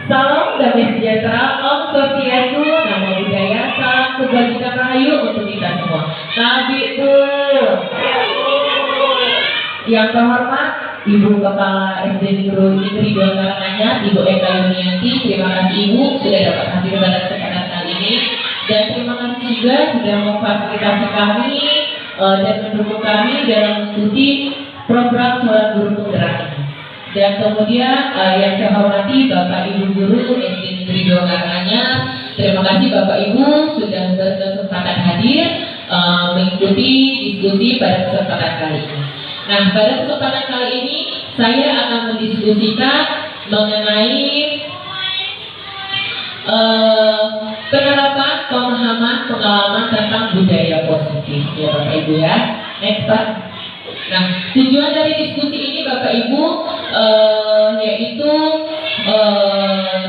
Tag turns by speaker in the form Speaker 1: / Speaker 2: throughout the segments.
Speaker 1: Salam damai sejahtera, Om Swastiastu, Namo Buddhaya, salam kebajikan rahayu untuk kita semua. Nabi yang terhormat Ibu Kepala SD Negeri 2 Karanganyar, Ibu Eka Yunianti, terima kasih Ibu sudah dapat hadir pada kesempatan kali ini, dan terima kasih juga sudah memfasilitasi kami dan mendukung kami dalam mengikuti program sholat guru penggerak ini. Dan kemudian yang saya hormati Bapak Ibu Guru SD Negeri 2 Karanganyar, terima kasih Bapak Ibu sudah berkesempatan hadir mengikuti diskusi pada kesempatan kali ini. Nah, pada kesempatan kali ini saya akan mendiskusikan mengenai penerapan pemahaman pengalaman tentang budaya positif, ya Bapak Ibu ya. Next Pak. Nah, tujuan dari diskusi ini Bapak Ibu yaitu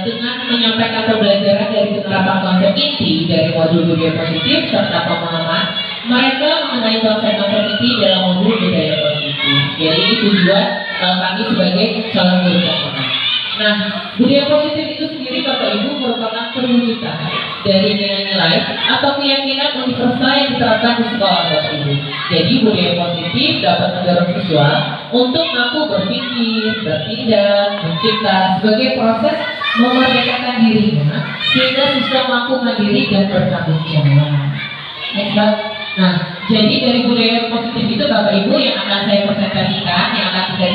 Speaker 1: dengan menyampaikan pembelajaran dari penerapan konsep inti dari modul budaya positif serta pemahaman mereka mengenai konsep-konsep inti dalam modul budaya positif. Jadi ini tujuan kami sebagai calon guru penggerak. Nah, budaya positif itu sendiri Bapak Ibu merupakan perwujudan dari nilai-nilai atau keyakinan universal yang diterapkan di sekolah Bapak Ibu. Jadi budaya positif dapat mendorong siswa untuk mampu berpikir, bertindak, mencipta sebagai proses memerdekakan dirinya sehingga siswa mampu mandiri dan bertanggung jawab. Nah, jadi dari budaya positif itu Bapak Ibu yang akan saya presentasikan, yang akan kita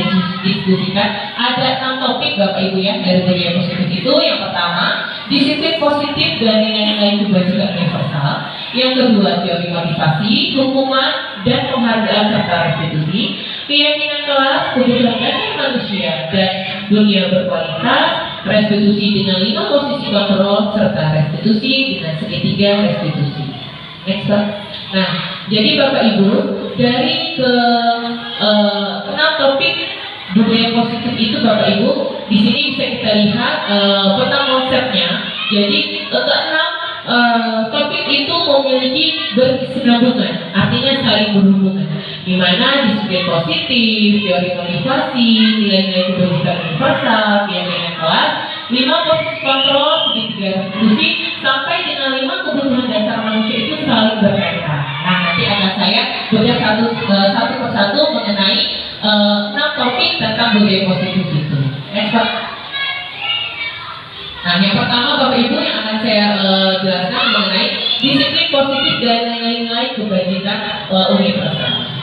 Speaker 1: diskusikan, ada 6 topik Bapak Ibu ya dari budaya positif itu. Yang pertama, disiplin positif dan nilai-nilai kebajikan universal. Yang kedua, teori motivasi, hukuman dan penghargaan serta restitusi. Keyakinan kelas, kebutuhan dasar manusia dan dunia berkualitas. Restitusi dengan 5 posisi kontrol serta restitusi dengan segitiga restitusi. Next Pak. Nah, jadi Bapak Ibu dari ke 6 topik budaya positif itu Bapak Ibu di sini bisa kita lihat peta konsepnya. Jadi ke-6 topik itu memiliki berkesinambungan, artinya saling berhubungan. Di mana disiplin positif, teori motivasi, nilai-nilai kebajikan universal, keyakinan kelas, 5 posisi kontrol, segitiga restitusi, sampai dengan 5 kebutuhan dasar manusia itu saling berkaitan. Nah, nanti akan saya bedah satu persatu mengenai 6 topik tentang budaya positif itu. Next Pak. Nah, yang pertama Bapak Ibu yang akan saya jelaskan mengenai disiplin positif dan nilai-nilai kebajikan universal.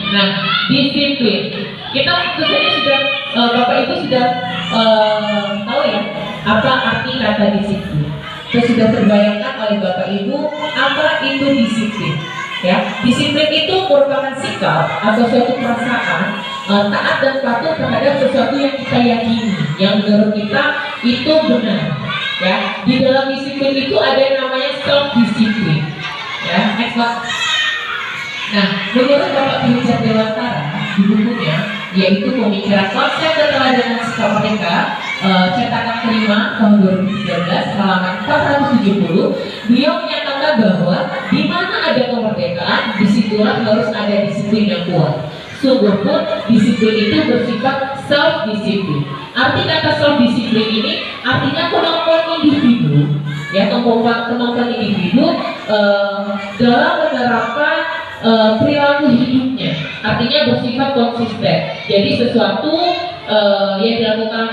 Speaker 1: Nah, disiplin. Kita tentu saja sudah Bapak Ibu sudah tahu ya apa arti kata disiplin. Sudah terbayangkan oleh Bapak Ibu apa itu disiplin. Ya, disiplin itu merupakan sikap atau suatu perasaan taat dan patuh terhadap sesuatu yang kita yakini, yang menurut kita itu benar. Ya, di dalam disiplin itu ada yang namanya self disiplin. Ya, next Pak. Nah, menurut Bapak Pijat Dewantara di bukunya, yaitu Pemikiran Konsep Keteladanan Sikap Merdeka, cetakan kelima tahun 2013 halaman 470, beliau menyatakan bahwa di mana ada kemerdekaan, disitulah harus ada disiplin yang kuat. Sungguh pun disiplin itu bersifat self disiplin. Arti kata self disiplin ini artinya kemampuan individu, ya kemampuan individu dalam menerapkan perilaku hidupnya, artinya bersifat konsisten. Jadi sesuatu yang dilakukan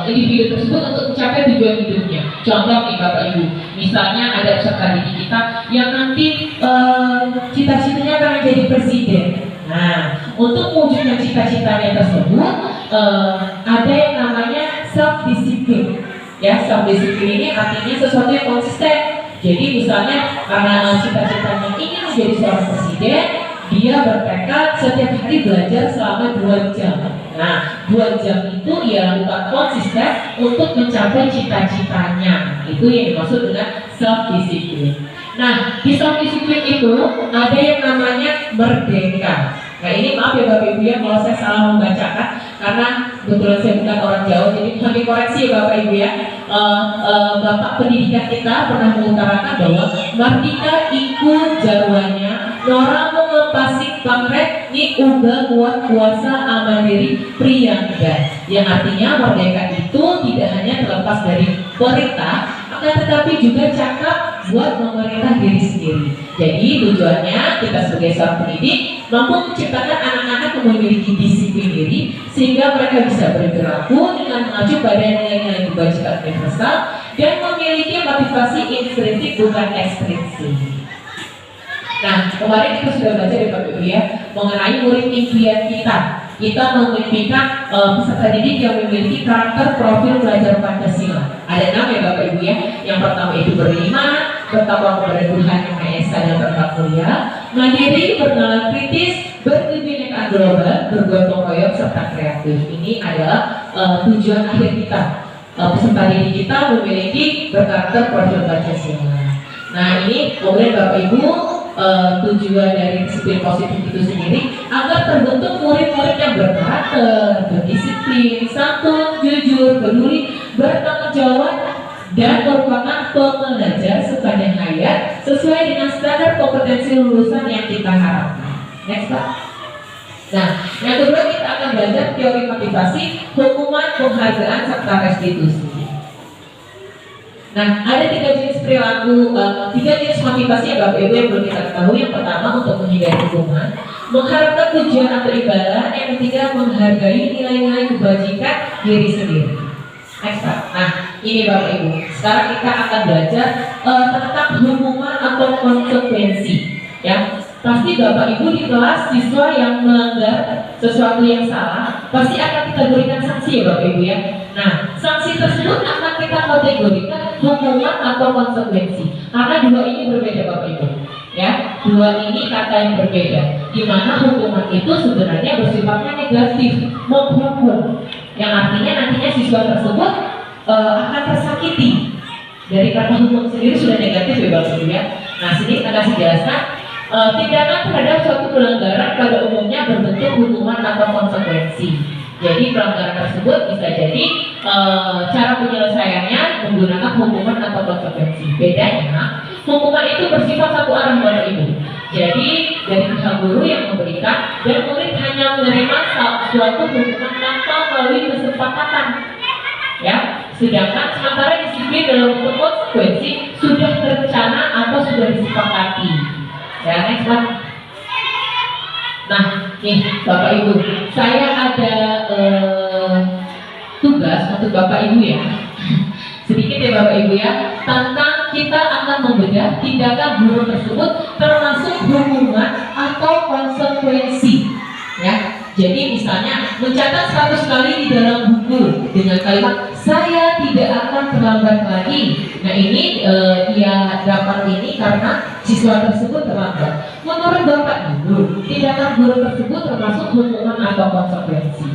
Speaker 1: individu tersebut untuk mencapai tujuan hidupnya. Contoh nih Bapak Ibu, misalnya ada peserta didik kita yang nanti cita-citanya akan menjadi presiden. Nah, untuk mewujudkan cita-citanya tersebut ada yang namanya self disiplin. Ya, self disiplin ini artinya sesuatu yang konsisten. Jadi misalnya karena cita-citanya ingin menjadi seorang presiden, dia bertekad setiap hari belajar selama 2 jam. Nah, 2 jam itu ia lakukan konsisten untuk mencapai cita-citanya. Itu yang dimaksud dengan self disiplin. Nah, di self disiplin itu ada yang namanya merdeka. Nah, ini maaf ya Bapak Ibu ya kalau saya salah membacakan, karena kebetulan saya bukan orang Jawa, jadi mohon dikoreksi ya Bapak Ibu ya. Bapak pendidikan kita pernah mengutarakan bahwa merdeka ikut jarwanya Nora mengelepasik pangret ni uga kuat kuasa amandiri priyangga, yang artinya merdeka itu tidak pemerintah, akan tetapi juga cakap buat memerintah diri sendiri. Jadi tujuannya kita sebagai seorang pendidik mampu menciptakan anak-anak yang memiliki disiplin diri sehingga mereka bisa berperilaku dengan mengacu pada nilai-nilai kebajikan universal dan memiliki motivasi intrinsik bukan ekstrinsik. Nah, kemarin kita sudah baca di Bapak Ibu ya mengenai murid impian kita. Kita memimpikan peserta didik yang memiliki karakter profil pelajar Pancasila. Ada 6 ya Bapak Ibu ya. Yang pertama itu beriman, bertakwa kepada Tuhan Yang Maha Esa dan bertakwa, mandiri, bernalar kritis, berkebinekaan global, bergotong royong serta kreatif. Ini adalah tujuan akhir kita. Peserta didik kita memiliki berkarakter profil Pancasila. Nah ini kemudian Bapak Ibu tujuan dari disiplin positif itu sendiri agar terbentuk murid-murid yang berkarakter, berdisiplin, santun, jujur, peduli, bertanggung jawab dan merupakan pembelajar sepanjang hayat sesuai dengan standar kompetensi lulusan yang kita harapkan. Next Pak. Nah, yang kedua kita akan belajar teori motivasi, hukuman, penghargaan serta restitusi. Nah, ada 3 jenis perilaku, 3 jenis motivasi yang Bapak Ibu yang belum kita ketahui. Yang pertama untuk menghindari hukuman, mengharapkan tujuan atau imbalan. Yang ketiga menghargai nilai-nilai kebajikan diri sendiri. Next, Pak. Nah, ini Bapak Ibu. Sekarang kita akan belajar tentang hukuman atau konsekuensi. Ya, pasti Bapak Ibu di kelas siswa yang melanggar sesuatu yang salah pasti akan kita berikan sanksi ya Bapak Ibu ya. Nah, sanksi tersebut akan kita kategorikan hukuman atau konsekuensi. Karena 2 ini berbeda Bapak Ibu. Ya, 2 ini kata yang berbeda. Di mana hukuman itu sebenarnya bersifatnya negatif, menghukum. Yang artinya nantinya siswa tersebut akan tersakiti. Dari kata hukum sendiri sudah negatif ya Bapak Ibu ya. Nah, sini kita kasih jelaskan. Tindakan terhadap suatu pelanggaran pada umumnya berbentuk hukuman atau konsekuensi. Jadi pelanggaran tersebut bisa jadi cara penyelesaiannya menggunakan hukuman atau konsekuensi. Bedanya, hukuman itu bersifat satu arah Bapak Ibu. Jadi dari pihak guru yang memberikan dan murid hanya menerima suatu hukuman tanpa melalui kesepakatan. Ya, sedangkan sementara disiplin dalam bentuk konsekuensi sudah terencana atau sudah disepakati. Ya, next one. Nah, nih Bapak Ibu, saya ada tugas untuk Bapak Ibu ya. Sedikit ya Bapak Ibu ya, tentang kita akan membedah tindakan guru tersebut termasuk hukuman atau konsekuensi. Ya, jadi misalnya mencatat 100 kali di dalam buku dengan kalimat saya tidak akan terlambat lagi. Nah ini dia dapat ini karena siswa tersebut terlambat. Menurut Bapak Ibu, tindakan guru tersebut termasuk hukuman atau konsekuensi.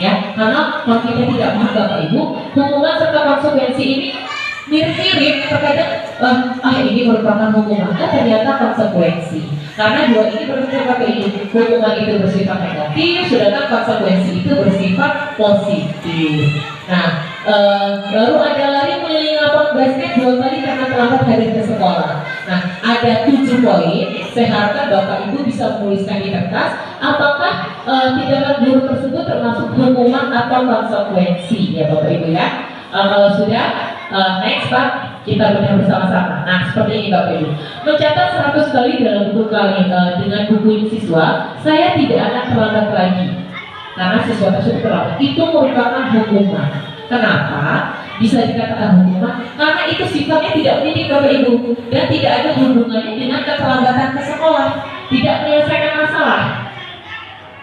Speaker 1: Ya, karena kalau kita tidak paham Bapak Ibu, hukuman serta konsekuensi ini mirip-mirip. Terkadang ini merupakan hukuman, ternyata konsekuensi. Karena 2 ini bersifat Bapak Ibu. Hukuman itu bersifat negatif, sedangkan konsekuensi itu bersifat positif. Nah, lalu ada lari mengelilingi lapangan basket 2 kali karena terlambat hadir ke sekolah. Nah, ada 7 poin. Saya harapkan Bapak Ibu bisa menuliskan di kertas. Apakah tindakan guru tersebut termasuk hukuman atau konsekuensi ya Bapak Ibu ya? Kalau sudah, next Pak, kita benar bersama-sama. Nah, seperti ini Bapak Ibu. Mencatat 100 kali dalam buku kali dengan buku siswa, saya tidak akan terlambat lagi. Karena siswa tersebut terlambat. Itu merupakan hukuman. Kenapa bisa dikatakan hukuman? Karena itu sifatnya tidak mendidik Bapak Ibu dan tidak ada hubungannya dengan keterlambatan ke sekolah, tidak menyelesaikan masalah.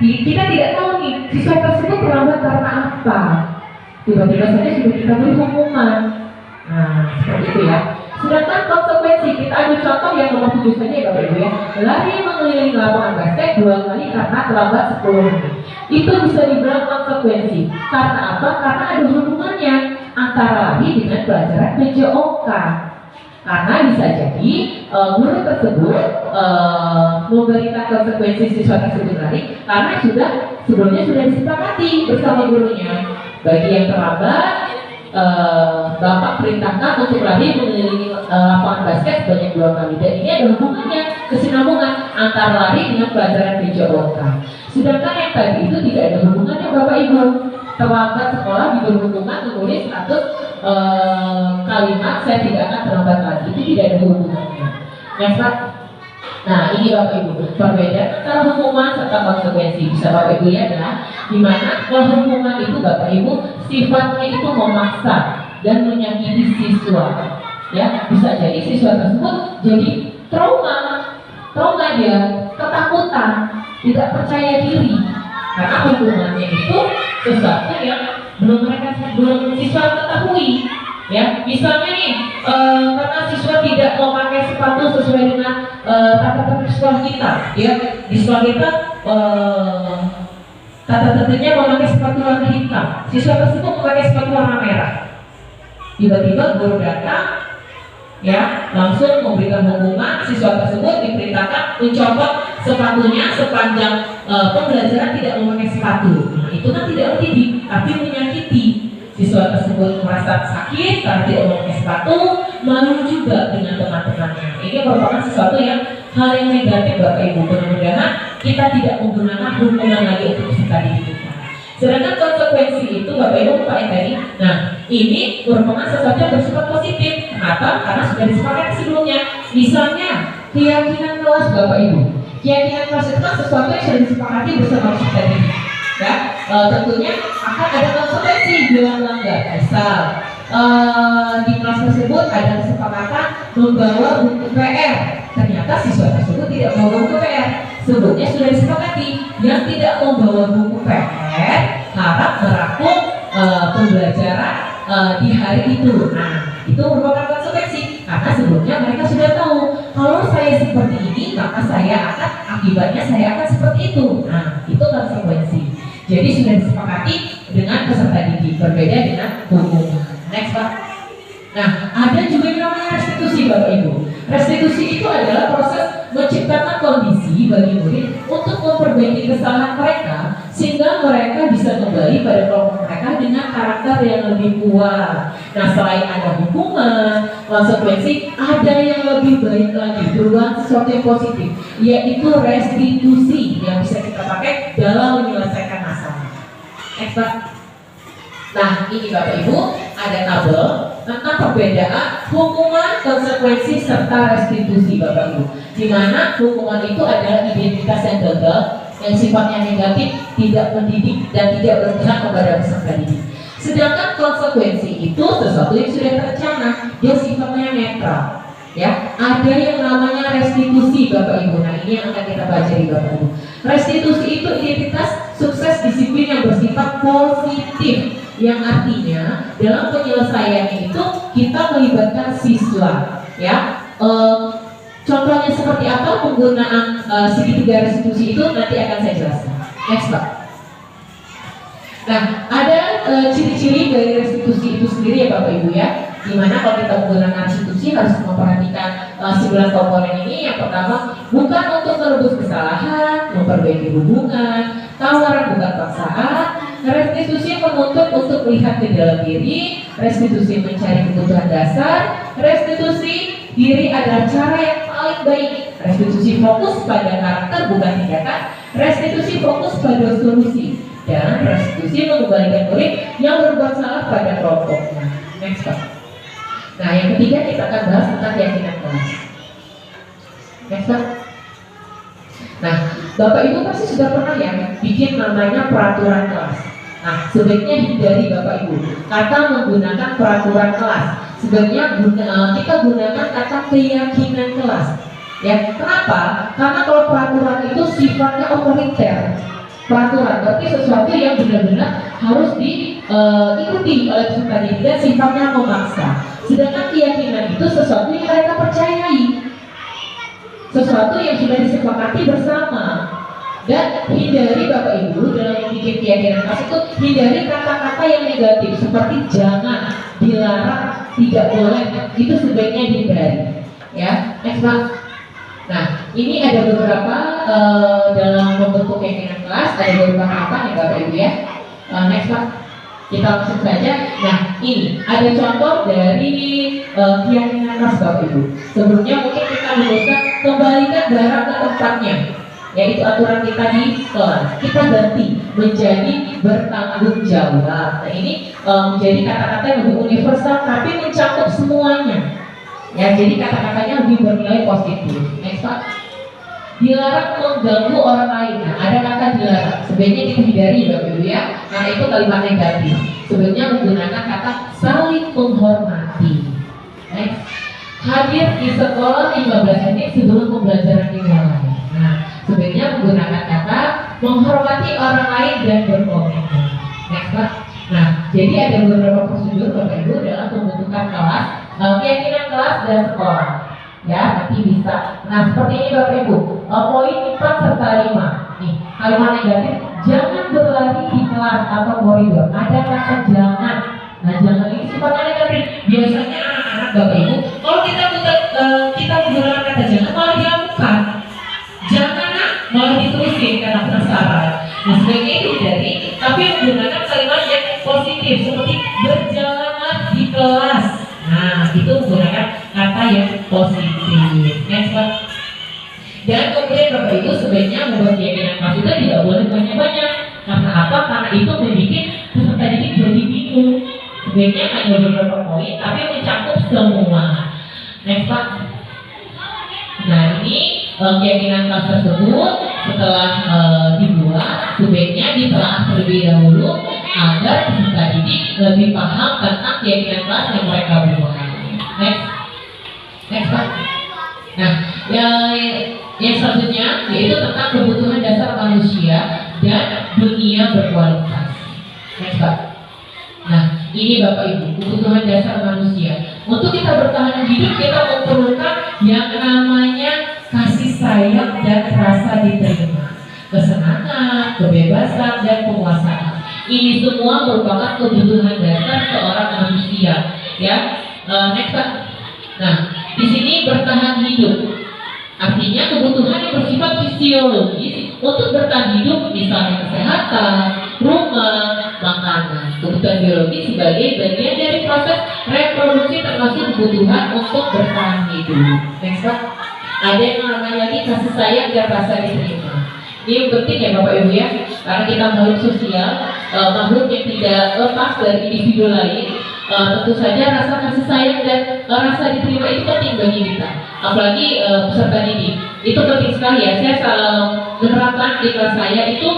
Speaker 1: Kita tidak tahu nih siswa tersebut terlambat karena apa. Tiba-tiba saja sudah kita beri hukuman. Nah, seperti itu ya. Sedangkan konsekuensi, kita ambil contoh yang nomor 7 saja ya Bapak Ibu ya. Lari mengelilingi lapangan basket 2 kali karena terlambat 10 menit. Itu bisa dibilang konsekuensi. Karena apa? Karena ada hubungannya antara lari dengan pelajaran PJOK. Karena bisa jadi guru tersebut memberikan konsekuensi siswa tersebut lari karena sebelumnya sudah disepakati bersama gurunya. Bagi yang terlambat, Bapak perintahkan untuk lari mengelilingi lapangan basket sebanyak 2 kali. Dan ini ada hubungannya, kesinambungan antara lari dengan pelajaran PJOK. Sedangkan yang tadi itu tidak ada hubungannya Bapak Ibu. Terlambat sekolah diberi hukuman menulis 100 kalimat saya tidak akan terlambat lagi itu tidak ada hubungannya. Next Pak. Nah ini Bapak Ibu perbedaan antara hukuman serta konsekuensi. Bisa Bapak Ibu lihat ya, dimana kalau hukuman itu Bapak Ibu sifatnya itu memaksa dan menyakiti siswa. Ya bisa jadi siswa tersebut jadi trauma dia, ketakutan, tidak percaya diri karena hukumannya itu sesuatu yang belum siswa ketahui. Ya, misalnya nih, karena siswa tidak memakai sepatu sesuai dengan tata tertib sekolah kita, ya di sekolah kita tata tertibnya memakai sepatu warna hitam. Siswa tersebut memakai sepatu warna merah. Tiba-tiba guru datang, ya langsung memberikan hukuman. Siswa tersebut diperintahkan mencopot sepatunya sepanjang pembelajaran tidak memakai sepatu. Nah, itu kan tidak mendidik, tapi menyakiti. Siswa tersebut merasa sakit karena tidak memakai sepatu, malu juga dengan teman-temannya. Ini merupakan sesuatu yang hal yang negatif Bapak Ibu. Mudah-mudahan kita tidak menggunakan hukuman lagi untuk peserta didik kita. Sedangkan konsekuensi itu Bapak Ibu lupain tadi. Nah ini merupakan sesuatu yang bersifat positif. Kenapa? Karena sudah disepakati sebelumnya. Misalnya keyakinan kelas Bapak Ibu. Keyakinan kelas itu kan sesuatu yang sudah disepakati bersama peserta didik. Ya, tentunya akan ada konsekuensi bila melanggar. Misal di kelas tersebut ada kesepakatan membawa buku PR. Ternyata siswa tersebut tidak membawa buku PR. Sebelumnya sudah disepakati yang tidak membawa buku PR harap merampung pembelajaran di hari itu. Nah, itu merupakan konsekuensi karena sebelumnya mereka sudah tahu kalau saya seperti ini maka saya akan akibatnya saya akan seperti itu. Nah, itu konsekuensi. Jadi sudah disepakati dengan peserta didik, berbeda dengan hukuman. Next Pak. Nah, ada juga yang namanya restitusi Bapak Ibu. Restitusi itu adalah proses menciptakan kondisi bagi murid untuk memperbaiki kesalahan mereka sehingga mereka bisa kembali pada kelompok mereka dengan karakter yang lebih kuat. Nah, selain ada hukuman, konsekuensi, ada yang lebih baik lagi, perubahan sesuatu yang positif, yaitu restitusi yang bisa kita pakai dalam menyelesaikan masalah. Next Pak. Nah, ini Bapak Ibu ada tabel tentang perbedaan hukuman, konsekuensi serta restitusi Bapak Ibu. Di mana hukuman itu adalah identitas yang gagal, yang sifatnya negatif, tidak mendidik dan tidak berpihak kepada peserta didik. Sedangkan konsekuensi itu sesuatu yang sudah terencana, dia sifatnya netral. Ya, ada yang namanya restitusi Bapak Ibu. Nah, ini yang akan kita baca di Bapak Ibu. Restitusi itu identitas sukses disiplin yang bersifat positif, yang artinya dalam penyelesaian itu kita melibatkan siswa. Ya, contohnya seperti apa penggunaan segitiga restitusi itu nanti akan saya jelaskan. Next Pak. Nah, ada ciri-ciri dari restitusi itu sendiri ya Bapak Ibu ya. Dimana kalau kita menggunakan restitusi harus memperhatikan 9 komponen ini. Yang pertama, bukan untuk menebus kesalahan, memperbaiki hubungan, tawaran bukan paksaan, restitusi menuntut untuk melihat ke dalam diri, restitusi mencari kebutuhan dasar, restitusi diri adalah cara yang paling baik, restitusi fokus pada karakter bukan tindakan, restitusi fokus pada solusi, dan restitusi mengembalikan murid yang berbuat salah pada kelompoknya. Next Pak. Nah, yang ketiga kita akan bahas tentang keyakinan kelas. Next Pak. Nah, Bapak Ibu pasti sudah pernah ya bikin namanya peraturan kelas. Nah, sebaiknya hindari Bapak Ibu kata menggunakan peraturan kelas. Sebaiknya kita gunakan kata keyakinan kelas. Ya, kenapa? Karena kalau peraturan itu sifatnya otoriter. Peraturan berarti sesuatu yang benar-benar harus diikuti oleh peserta didik dan sifatnya memaksa. Sedangkan keyakinan itu sesuatu yang mereka percayai, sesuatu yang sudah disepakati bersama. Dan hindari Bapak Ibu dalam membuat keyakinan kelas itu hindari kata-kata yang negatif seperti jangan, dilarang, tidak boleh, itu sebaiknya dihindari. Ya, next Pak. Nah, ini ada beberapa dalam membentuk keyakinan kelas ada beberapa tahapan ya Bapak Ibu ya. Next Pak. Kita langsung saja. Nah, ini ada contoh dari keyakinan kelas Bapak Ibu. Sebelumnya mungkin kita menuliskan kembalikan barang ke tempatnya, yaitu aturan kita di kelas. Kita ganti menjadi bertanggung jawab. Nah, ini menjadi kata-kata yang lebih universal tapi mencakup semua Ya, jadi kata-katanya lebih bernilai positif. Next Pak. Dilarang mengganggu orang lain. Nah, ada kata dilarang. Sebaiknya kita hindari Bapak Ibu ya. Karena itu kalimat negatif. Sebenarnya menggunakan kata saling menghormati. Next. Hadir di sekolah 15 menit sebelum pembelajaran dimulai. Nah, sebaiknya menggunakan kata menghormati orang lain dan berkomitmen. Next Pak. Nah, jadi ada beberapa prosedur Bapak Ibu dalam pembentukan kelas, keyakinan kelas dan sekolah. Ya, nanti bisa. Nah, seperti ini Bapak Ibu. Poin 4 serta 5. Nih, kalimat negatif, jangan berlari di kelas atau koridor. Ada kata jangan. Nah, jangan ini sifatnya negatif. Biasanya anak-anak Bapak Ibu, kalau kita menggunakan kata jangan malah dilakukan. Jangan malah diterusin karena penasaran. Nah, sebaiknya dihindari, tapi menggunakan kalimat yang positif seperti berjalanlah di kelas. Nah, itu menggunakan kata yang positif. Next Pak. Dan kemudian Bapak Ibu sebaiknya membuat keyakinan kelas itu tidak boleh banyak-banyak. Karena apa? Karena itu membuat peserta didik jadi bingung. Sebaiknya hanya beberapa poin, tapi mencakup semua. Next Pak. Nah, ini keyakinan kelas tersebut setelah dibuat sebaiknya ditelaah terlebih dahulu agar peserta didik lebih paham tentang keyakinan kelas yang mereka buat. Next Pak. Nah, yang selanjutnya yaitu tentang kebutuhan dasar manusia dan dunia berkualitas. Next Pak. Nah, ini Bapak Ibu, kebutuhan dasar manusia. Untuk kita bertahan hidup, kita memerlukan yang namanya kasih sayang dan rasa diterima, kesenangan, kebebasan, dan penguasaan. Ini semua merupakan kebutuhan dasar seorang manusia. Ya, next Pak. Nah, di sini bertahan hidup. Artinya kebutuhan yang bersifat fisiologis untuk bertahan hidup, misalnya kesehatan, rumah, makanan. Kebutuhan biologis sebagai bagian dari proses reproduksi termasuk kebutuhan untuk bertahan hidup. Next Pak. Ada yang namanya lagi kasih sayang dan rasa diterima. Ini yang penting ya Bapak Ibu ya, karena kita makhluk sosial, makhluk yang tidak lepas dari individu lain. Tentu saja rasa kasih sayang dan rasa diterima itu penting bagi kita. Apalagi peserta didik, itu penting sekali ya. Saya selalu menerapkan di kelas saya itu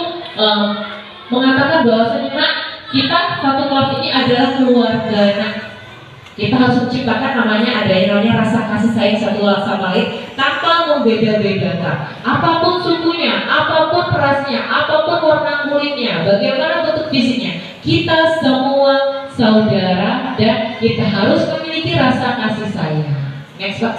Speaker 1: mengatakan bahwasanya kita satu kelas ini adalah keluarga. Nah, kita harus menciptakan namanya ada yang namanya rasa kasih sayang satu sama lain tanpa membeda-bedakan. Apapun sukunya, apapun rasnya, apapun warna kulitnya, bagaimana bentuk fisiknya, kita semua saudara dan kita harus memiliki rasa kasih sayang. Next Pak.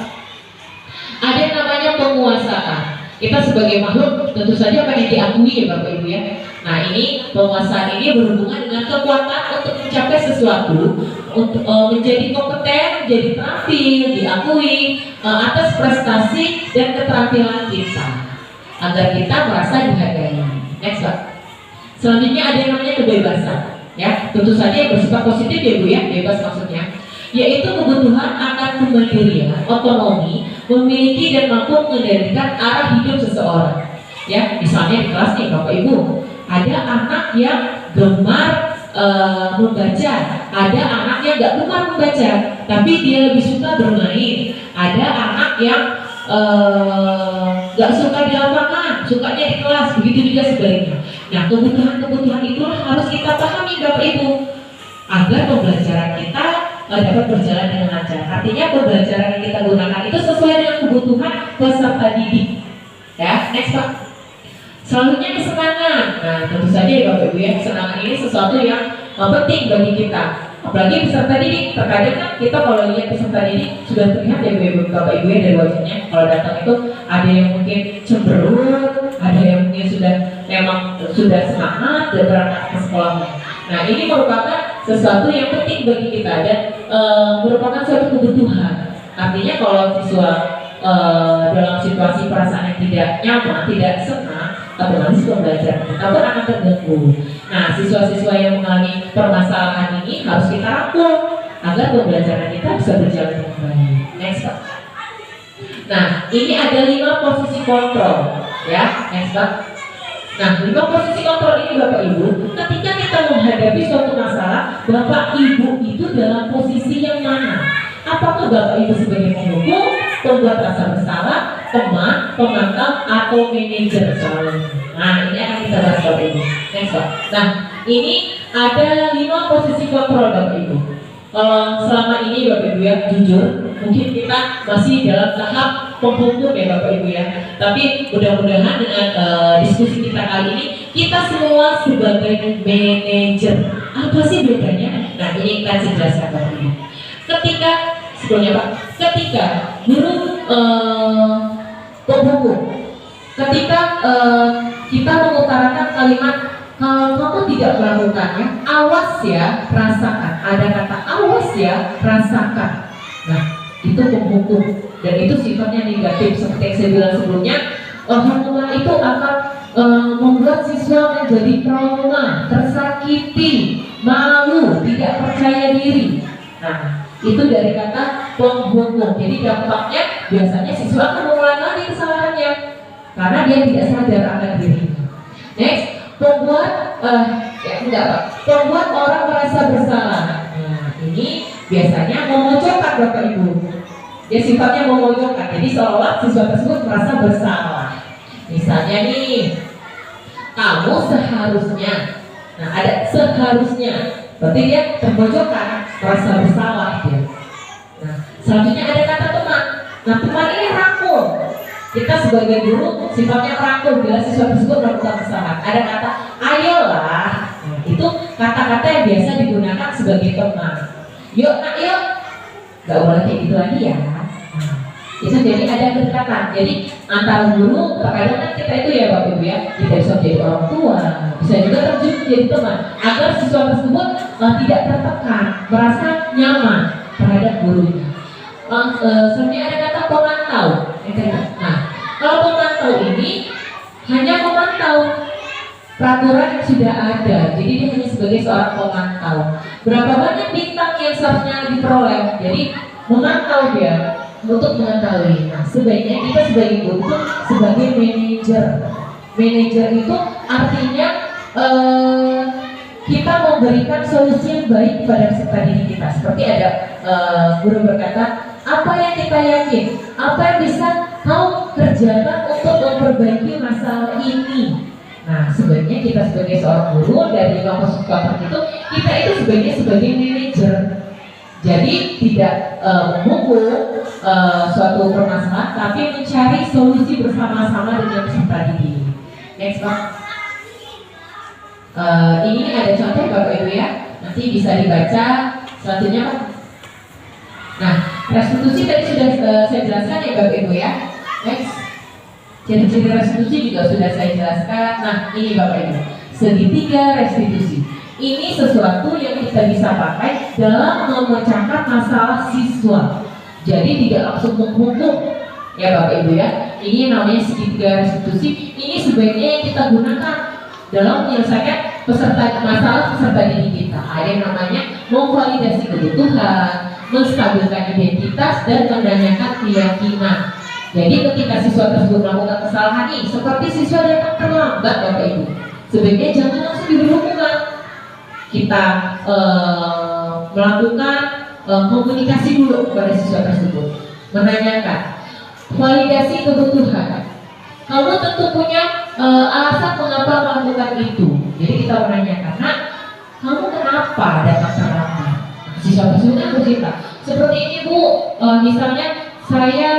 Speaker 1: Ada yang namanya penguasaan. Kita sebagai makhluk tentu saja pengen diakui ya Bapak Ibu ya. Nah, ini penguasaan ini berhubungan dengan kekuatan untuk mencapai sesuatu, untuk menjadi kompeten, menjadi terampil, diakui atas prestasi dan keterampilan kita, agar kita merasa dihargai. Next Pak. Selanjutnya ada yang namanya kebebasan. Ya, tentu saja yang bersifat positif ya Bu ya, bebas maksudnya, yaitu kebutuhan akan kemandirian, otonomi, memiliki dan mampu mengendalikan arah hidup seseorang. Ya, misalnya di kelas nih Bapak Ibu, ada anak yang gemar membaca, ada anak yang nggak gemar membaca, tapi dia lebih suka bermain. Ada anak yang nggak suka di lapangan, sukanya di kelas, begitu juga sebaliknya. Nah, kebutuhan itu harus kita pahami Bapak Ibu, agar pembelajaran kita dapat berjalan dengan lancar. Artinya pembelajaran yang kita gunakan itu sesuai dengan kebutuhan peserta didik. Ya, next Pak. Selanjutnya kesenangan. Nah, tentu saja ya Bapak Ibu ya, kesenangan ini sesuatu yang penting bagi kita. Apalagi peserta didik. Terkadang kan kita kalau lihat peserta didik sudah terlihat ya Bapak Ibu ya dari wajahnya. Kalau datang itu ada yang mungkin cemberut, ada yang mungkin memang sudah semangat dan berangkat ke sekolahnya. Nah, ini merupakan sesuatu yang penting bagi kita dan merupakan suatu kebutuhan. Artinya kalau siswa dalam situasi perasaan yang tidak nyaman, tidak senang, otomatis pembelajaran kita pun akan terganggu. Nah, siswa-siswa yang mengalami permasalahan ini harus kita rangkul agar pembelajaran kita bisa berjalan dengan baik. Next Pak. Nah, ini ada 5 posisi kontrol, ya. Next Pak. Nah, 5 posisi kontrol ini Bapak Ibu, ketika kita menghadapi suatu masalah, Bapak Ibu itu dalam posisi yang mana? Apakah Bapak Ibu sebagai penghukum, pembuat rasa bersalah, teman, pemantau, atau manajer soalnya? Nah, ini akan kita bahas Bapak Ibu. Next, Pak. Nah, ini ada 5 posisi kontrol Bapak Ibu. Kalau selama ini Bapak Ibu ya, jujur, mungkin kita masih dalam tahap penghukum ya Bapak Ibu ya. Tapi mudah-mudahan dengan diskusi kita kali ini, kita semua sebagai manajer. Apa sih bedanya? Nah, ini kita jelaskan Bapak Ibu. Ketika sebelumnya Pak, ketika guru penghukum, ketika kita mengutarakan kalimat kalau kamu tidak melakukannya, awas ya, rasakan. Ada kata awas ya, rasakan. Nah, itu penghukum dan itu sifatnya negatif seperti yang saya bilang sebelumnya. Hukuman itu akan membuat siswa menjadi trauma, tersakiti, malu, tidak percaya diri. Nah, itu dari kata penghukum. Jadi dampaknya biasanya siswa akan mengulangi kesalahannya karena dia tidak sadar akan dirinya. Next, pembuat orang merasa bersalah. Nah, ini biasanya memojokkan Bapak Ibu. Dia sifatnya memojokkan. Jadi seolah siswa tersebut merasa bersalah. Misalnya nih, kamu seharusnya. Nah, ada seharusnya. Berarti dia termojokkan, merasa bersalah dia. Nah, selanjutnya ada kata teman. Nah, teman ini rangkul. Kita sebagai guru sifatnya merangkul bila siswa tersebut melakukan kesalahan. Ada kata ayolah. Nah, itu kata-kata yang biasa digunakan sebagai teman. Yuk nak yuk. Gak boleh kayak gitu lagi ya. Nah, itu jadi ada kedekatan. Jadi antara guru, terkadang kan kita itu ya Bapak Ibu ya, kita bisa menjadi orang tua, bisa juga terjun menjadi teman, agar siswa tersebut tidak tertekan, merasa nyaman terhadap gurunya. Selanjutnya ada kata pemantau. Nah, kalau pemantau ini hanya memantau peraturan yang sudah ada, jadi dia hanya sebagai seorang pemantau. Berapa banyak bintang yang seharusnya diperoleh, jadi memantau dia untuk mengetahui. Nah, sebaiknya kita sebagai guru itu sebagai manajer. Manajer itu artinya kita memberikan solusi yang baik kepada peserta didik kita. Seperti ada guru berkata, apa yang kita yakin, apa yang bisa kau kerjakan untuk memperbaiki masalah ini. Nah, sebaiknya kita sebagai seorang guru dari 5 posisi kontrak itu, kita itu sebaiknya sebagai manajer. Jadi tidak memukul suatu permasalahan, tapi mencari solusi bersama-sama dengan peserta didik. Next Pak. Ini ada contoh Bapak Ibu ya, nanti bisa dibaca. Selanjutnya Pak. Nah, restitusi tadi sudah saya jelaskan ya Bapak Ibu ya. Next, ciri-ciri restitusi juga sudah saya jelaskan. Nah, ini Bapak Ibu, segitiga restitusi. Ini sesuatu yang kita bisa pakai dalam memecahkan masalah siswa. Jadi tidak langsung menghukum ya Bapak Ibu ya. Ini namanya segitiga restitusi. Ini sebaiknya yang kita gunakan dalam menyelesaikan masalah peserta didik kita. Ada yang namanya memvalidasi kebutuhan, menstabilkan identitas, dan menanyakan keyakinan. Jadi ketika siswa tersebut melakukan kesalahan ini, seperti siswa datang terlambat Bapak Ibu, sebaiknya jangan langsung diberi hukuman. Kita melakukan komunikasi dulu kepada siswa tersebut, menanyakan validasi kebutuhan. Kamu tentu punya alasan mengapa melakukan itu. Jadi kita menanyakan, nah, kamu kenapa datang terlambat? Siswa tersebut kan bercerita, seperti ini Bu, misalnya saya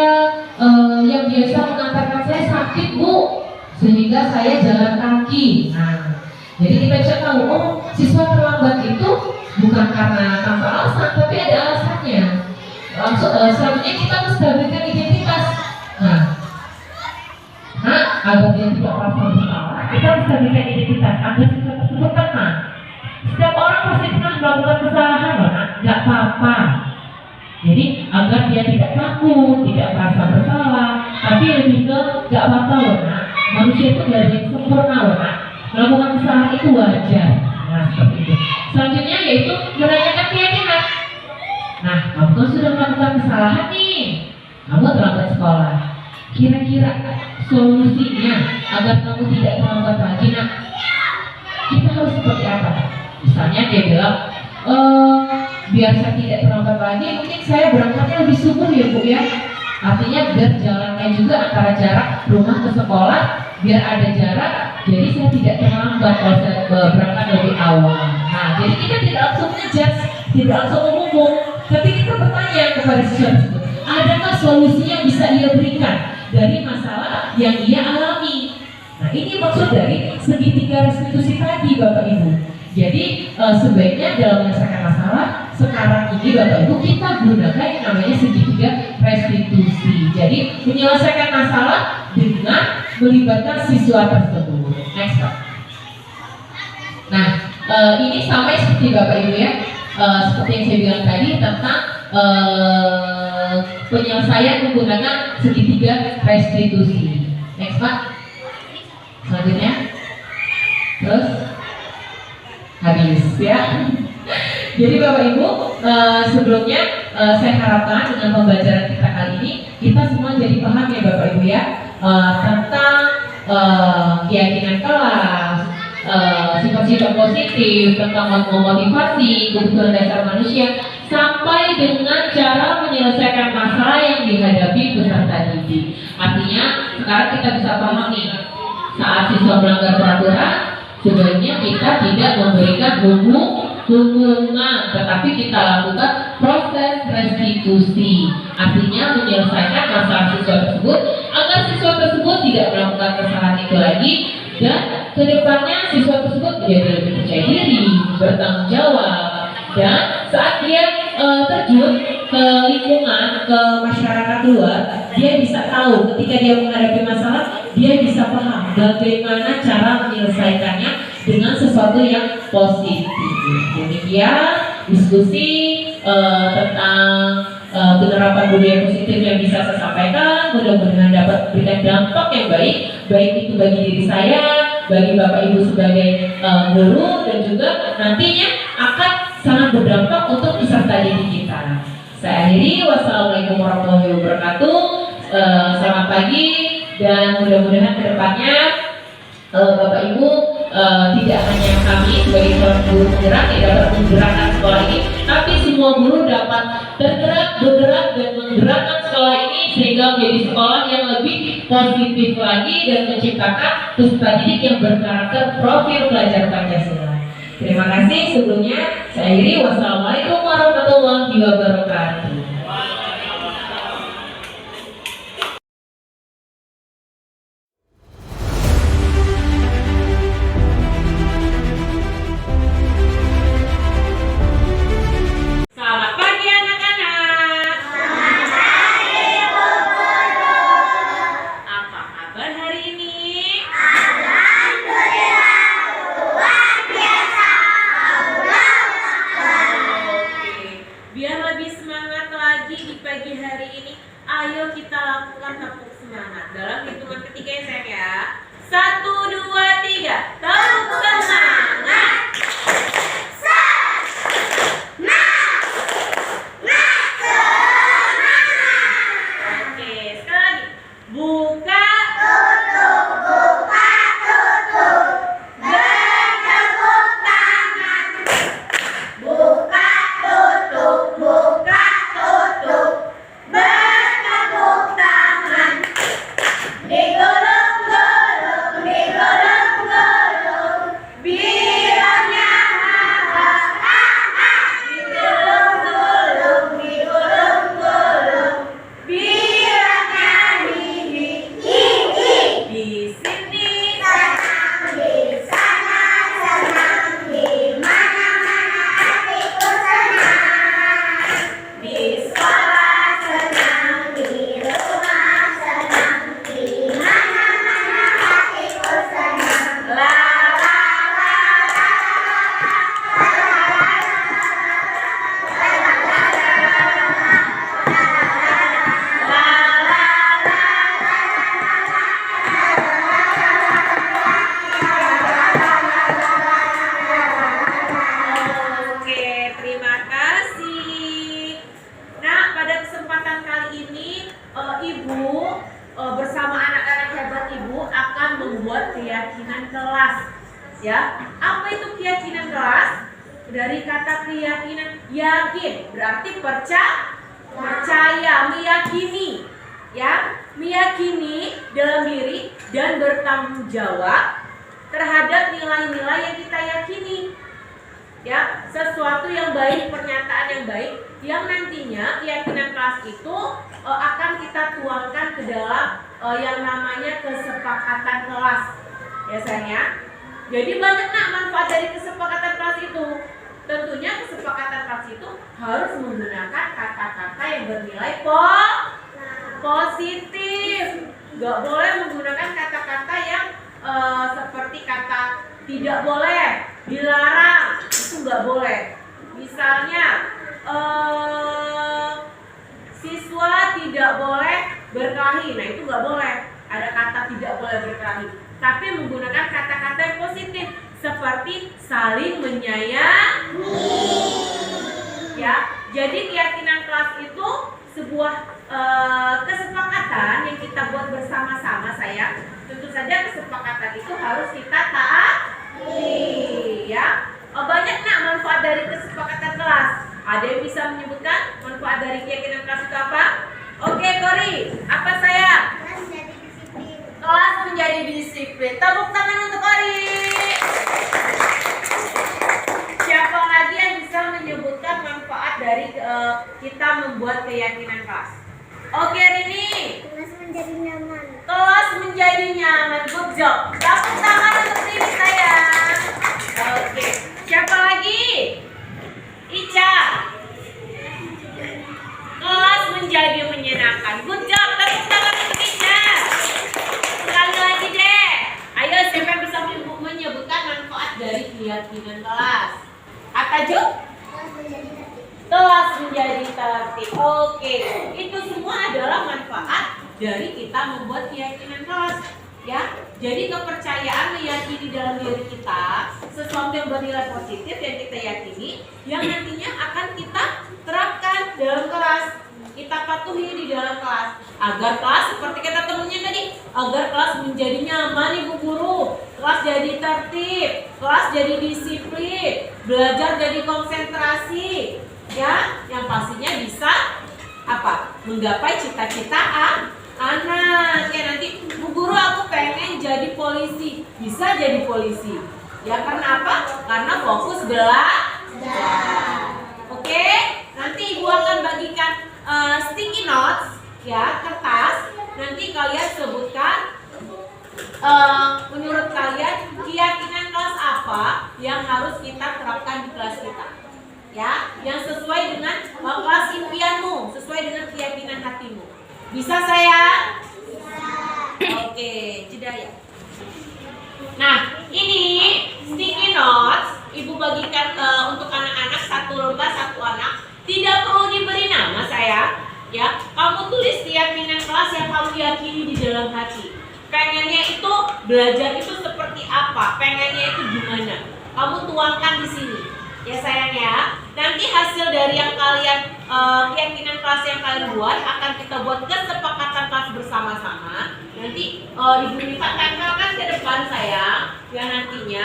Speaker 1: yang biasa mengantarkan saya sakit Bu, sehingga saya jalan kaki. Nah, jadi kita bisa tahu, oh siswa terlambat itu bukan karena tanpa alasan, tapi ada alasannya. Langsung selanjutnya kita menstabilkan identitas. Nah, agar dia tidak merasa bersalah, kita menstabilkan identitas agar siswa tersebut tenang. Setiap orang pasti pernah melakukan kesalahan, nggak apa-apa. Jadi agar dia tidak takut, tidak merasa bersalah, tapi lebih ke nggak apa-apa manusia itu tidak ada yang sempurna melakukan kesalahan itu wajar. Nah, seperti itu. Selanjutnya yaitu menanyakan keyakinan. Nah, kamu kan sudah melakukan kesalahan nih, kamu terlambat sekolah. Kira-kira solusinya agar kamu tidak terlambat lagi, nah, kita harus seperti apa? Misalnya dia bilang, biar saya tidak terlambat lagi, mungkin saya berangkat Artinya biar jalannya juga antara jarak rumah ke sekolah biar ada jarak, jadi saya tidak terlambat kalau saya berangkat lebih awal. Nah, jadi kita tidak langsung ngejudge, tidak langsung menghukum, tapi kita bertanya kepada siswa tersebut, adakah solusi yang bisa ia berikan dari masalah yang ia alami. Nah, ini maksud dari segitiga restitusi tadi, Bapak Ibu. Jadi sebaiknya dalam menyelesaikan masalah sekarang ini Bapak Ibu kita gunakan yang namanya segitiga restitusi. Jadi menyelesaikan masalah dengan melibatkan siswa tersebut. Next Pak. Nah ini sama seperti Bapak Ibu ya, seperti yang saya bilang tadi tentang penyelesaian menggunakan segitiga restitusi. Next Pak. Selanjutnya. Terus habis ya. Jadi Bapak Ibu sebelumnya saya harapkan dengan pembelajaran kita kali ini kita semua jadi paham ya Bapak Ibu ya tentang keyakinan kelas, sifat-sifat positif, tentang memotivasi, kebutuhan dasar manusia, sampai dengan cara menyelesaikan masalah yang dihadapi peserta didik. Artinya sekarang kita bisa paham nih, saat siswa melanggar peraturan sebenarnya kita tidak memberikan hukuman, tetapi kita lakukan proses restitusi. Artinya menyelesaikan masalah siswa tersebut agar siswa tersebut tidak melakukan kesalahan itu lagi, dan kedepannya siswa tersebut menjadi lebih percaya diri, bertanggung jawab, dan saat dia terjun ke lingkungan, ke masyarakat luar, dia bisa tahu ketika dia menghadapi masalah, dia bisa paham bagaimana cara menyelesaikannya dengan sesuatu yang positif. Demikian diskusi tentang penerapan budaya positif yang bisa saya sampaikan. Mudah-mudahan dapat memberikan dampak yang baik, baik itu bagi diri saya, bagi Bapak Ibu sebagai guru, dan juga nantinya akan sangat berdampak untuk peserta didik kita. Saya akhiri, wassalamualaikum warahmatullahi wabarakatuh. Selamat pagi, dan mudah-mudahan kedepannya Bapak Ibu tidak hanya kami sebagai seorang guru penggerak yang dapat menggerakkan sekolah ini, tapi semua guru dapat tergerak, bergerak, dan menggerakkan sekolah ini sehingga menjadi sekolah yang lebih positif lagi dan menciptakan peserta didik yang berkarakter profil pelajar Pancasila. Terima kasih sebelumnya. Saya akhiri, wassalamualaikum warahmatullahi wabarakatuh.
Speaker 2: Dari kata keyakinan, yakin berarti percaya, meyakini. ya, meyakini dalam diri dan bertanggung jawab terhadap nilai-nilai yang kita yakini. Ya, sesuatu yang baik, pernyataan yang baik yang nantinya keyakinan kelas itu akan kita tuangkan ke dalam yang namanya kesepakatan kelas. Ya sayang ya. Jadi banyak manfaat dari kesepakatan kelas itu. Tentunya kesepakatan kelas itu harus menggunakan kata-kata yang bernilai positif. Gak boleh menggunakan kata-kata yang seperti kata tidak boleh, dilarang, itu nggak boleh. Misalnya siswa tidak boleh berkelahi, nah itu nggak boleh. Ada kata tidak boleh berkelahi, tapi menggunakan kata-kata yang positif seperti saling menyayangi. Ya, jadi keyakinan kelas itu sebuah kesepakatan yang kita buat bersama-sama sayang. Tentu saja kesepakatan itu harus kita taati. Ya, banyak manfaat dari kesepakatan kelas. Ada yang bisa menyebutkan manfaat dari keyakinan kelas itu apa? Oke, Kori, apa sayang? Kelas menjadi disiplin. Tepuk tangan untuk Kori. Siapa lagi yang bisa menyebutkan manfaat dari kita membuat keyakinan kelas? Oke, Rini.
Speaker 3: Kelas menjadi nyaman.
Speaker 2: Kelas menjadi nyaman. Good job. Tepuk tangan untuk Rini sayang. Oke. Siapa lagi? Ica. Kelas menjadi menyenangkan. Good job. Tepuk tangan untuk Ica. Sekali lagi deh. Ayo siapa yang bisa menyebutkan manfaat dari keyakinan kelas? Ataju?
Speaker 3: Kelas menjadi tertib.
Speaker 2: Kelas menjadi tertib. Oke, itu semua adalah manfaat dari kita membuat keyakinan kelas. Ya, jadi kepercayaan meyakini dalam diri kita sesuatu yang bernilai positif yang kita yakini, yang nantinya akan kita terapkan dalam kelas. Kita patuhi di dalam kelas agar kelas seperti kata temennya tadi, agar kelas menjadi nyaman ibu guru, kelas jadi tertib, kelas jadi disiplin, belajar jadi konsentrasi. Ya, yang pastinya bisa apa? Menggapai cita-cita anak. Ya nanti Bu Guru aku pengen jadi polisi. Bisa jadi polisi. Ya karena apa? Karena fokus belajar. Oke? Nanti Ibu akan bagikan sticky notes ya, kertas. Nanti kalian sebutkan menurut kalian keyakinan kelas apa yang harus kita terapkan di kelas kita. Ya, yang sesuai dengan kelas impianmu, sesuai dengan keyakinan hatimu. Bisa sayang? Bisa. Oke, jeda ya. Nah, ini sticky notes Ibu bagikan untuk anak-anak, satu lembar satu anak. Tidak perlu diberi nama sayang. Ya, kamu tulis keyakinan kelas yang kamu yakini di dalam hati. Pengennya itu belajar itu seperti apa? Pengennya itu gimana? Kamu tuangkan di sini. Ya sayang ya, nanti hasil dari yang kalian keyakinan kelas yang kalian buat akan kita buat kesepakatan kelas bersama-sama. Nanti Ibu Nifat tempelkan ke depan sayang. Ya nantinya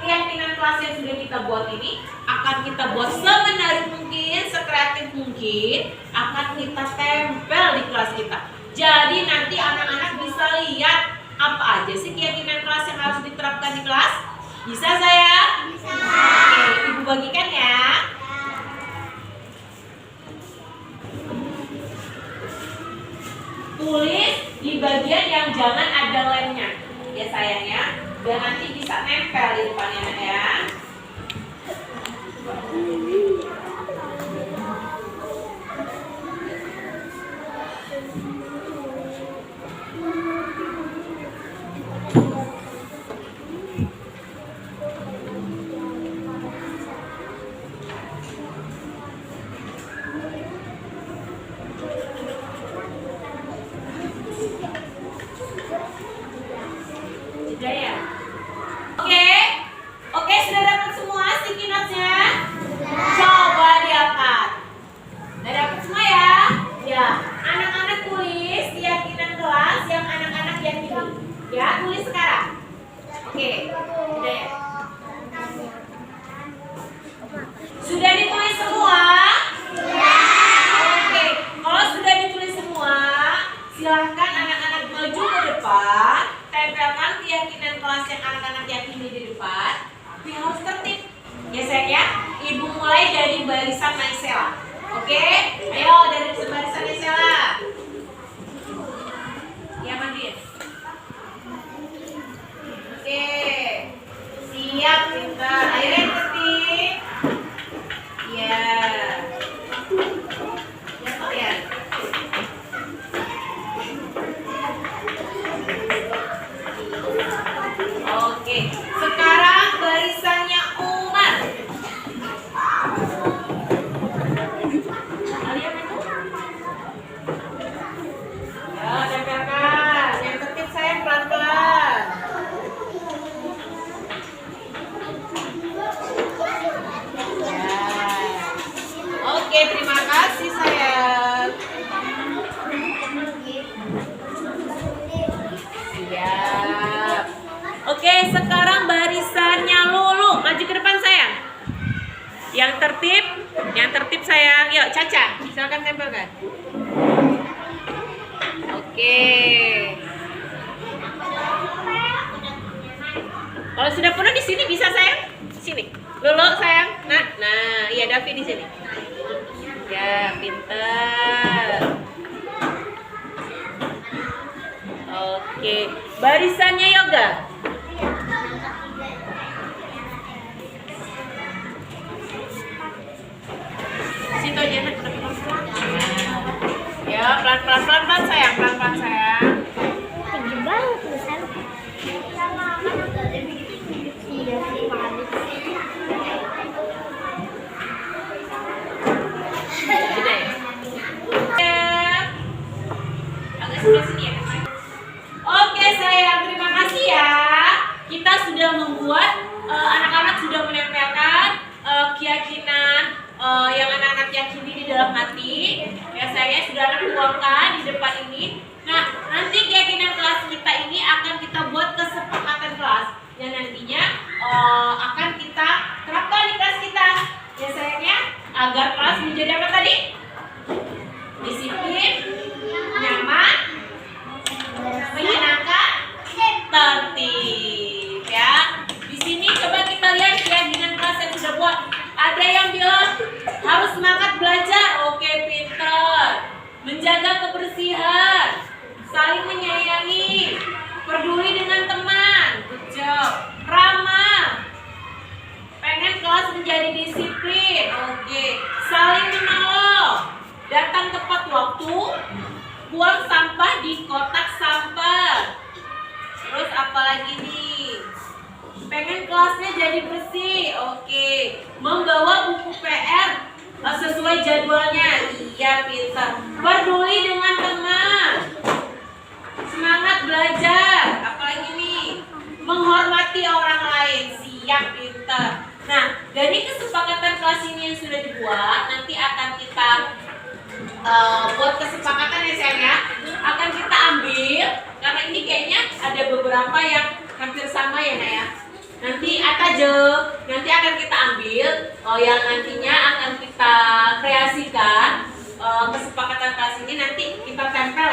Speaker 2: keyakinan kelas yang sudah kita buat ini akan kita buat semenarik mungkin, sekreatif mungkin, akan kita tempel di kelas kita. Jadi nanti anak-anak bisa lihat apa aja sih keyakinan kelas yang harus diterapkan di kelas. Bisa sayang? Bisa. Oke, Ibu bagikan ya. Tulis di bagian yang jangan ada lemnya. Ya sayang ya. Dan nanti bisa nempel di depannya ya. Oke, sudah silahkan anak-anak maju ke depan, tempelkan keyakinan kelas yang anak-anak yakini di depan, tapi harus tertib. Ya sayang ya, ibu mulai dari barisan Naisela. Oke, ayo dari barisan Naisela. Ya Madin. Oke, siap pintar. Ayo yang tertib. Ya. Jatuh ya. Oke, sekarang barisannya Umar. Kalian itu? Ya, tempelkan. Yang tertib sayang pelan-pelan. Ya. Oke, terima kasih sayang. Siap. Oke, sekarang barisannya Lulu. Maju ke depan sayang. Yang tertib sayang. Yuk, Caca, silakan tempelkan. Oke. Kalau sudah penuh di sini bisa sayang? Sini. Lulu sayang. Nah, iya Davi di sini. Ya, pintar. Oke, barisannya Yoga. Situ aja nak. Ya, pelan-pelan sayang, pelan-pelan sayang.
Speaker 3: Tinggi banget tulisan. Iya sih,
Speaker 2: Beda ya? Agak sebelah sini ya. Oke sayang, terima kasih ya. Kita sudah membuat, anak-anak sudah menempelkan keyakinan yang anak-anak yakini di dalam hati. Ya saya sudah akan tuangkan di depan ini. Nah, nanti keyakinan kelas kita ini akan kita buat kesepakatan kelas yang nantinya akan kita terapkan di kelas kita. Ya sayangnya, agar kelas menjadi apa tadi? Disiplin, nyaman, menyenangkan, tertib. Ya, di sini coba kita lihat keyakinan kelas yang sudah buat. Ada yang bilang harus semangat belajar, oke pintar. Menjaga kebersihan, saling menyayangi, peduli dengan teman, good job. Ramah, pengen kelas menjadi disiplin, oke. Saling menolong, datang tepat waktu, buang sampah di kotak sampah. Terus apa lagi nih? Pengen kelasnya jadi bersih, oke. Membawa buku PR sesuai jadwalnya, iya pintar. Peduli dengan teman, semangat belajar, apalagi nih? Menghormati orang lain, siap pintar. Nah, dari kesepakatan kelas ini yang sudah dibuat, nanti akan kita buat kesepakatan ya sayang ya. Akan kita ambil, karena ini kayaknya ada beberapa yang hampir sama ya Naya. Nanti nanti akan kita ambil yang nantinya akan kita kreasikan kesepakatan kelas ini, nanti kita tempel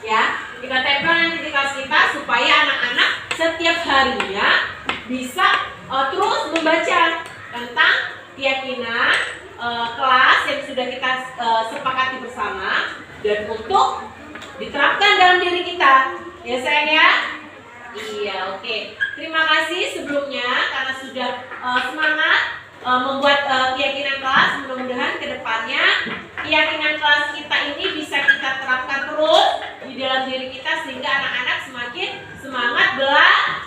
Speaker 2: ya kita tempel nanti di kelas kita supaya anak-anak setiap harinya bisa terus membaca tentang keyakinan kelas yang sudah kita sepakati bersama dan untuk diterapkan dalam diri kita ya sayang ya. Iya, oke. Terima kasih sebelumnya karena sudah semangat membuat keyakinan kelas. Mudah-mudahan ke depannya keyakinan kelas kita ini bisa kita terapkan terus di dalam diri kita sehingga anak-anak semakin semangat belajar.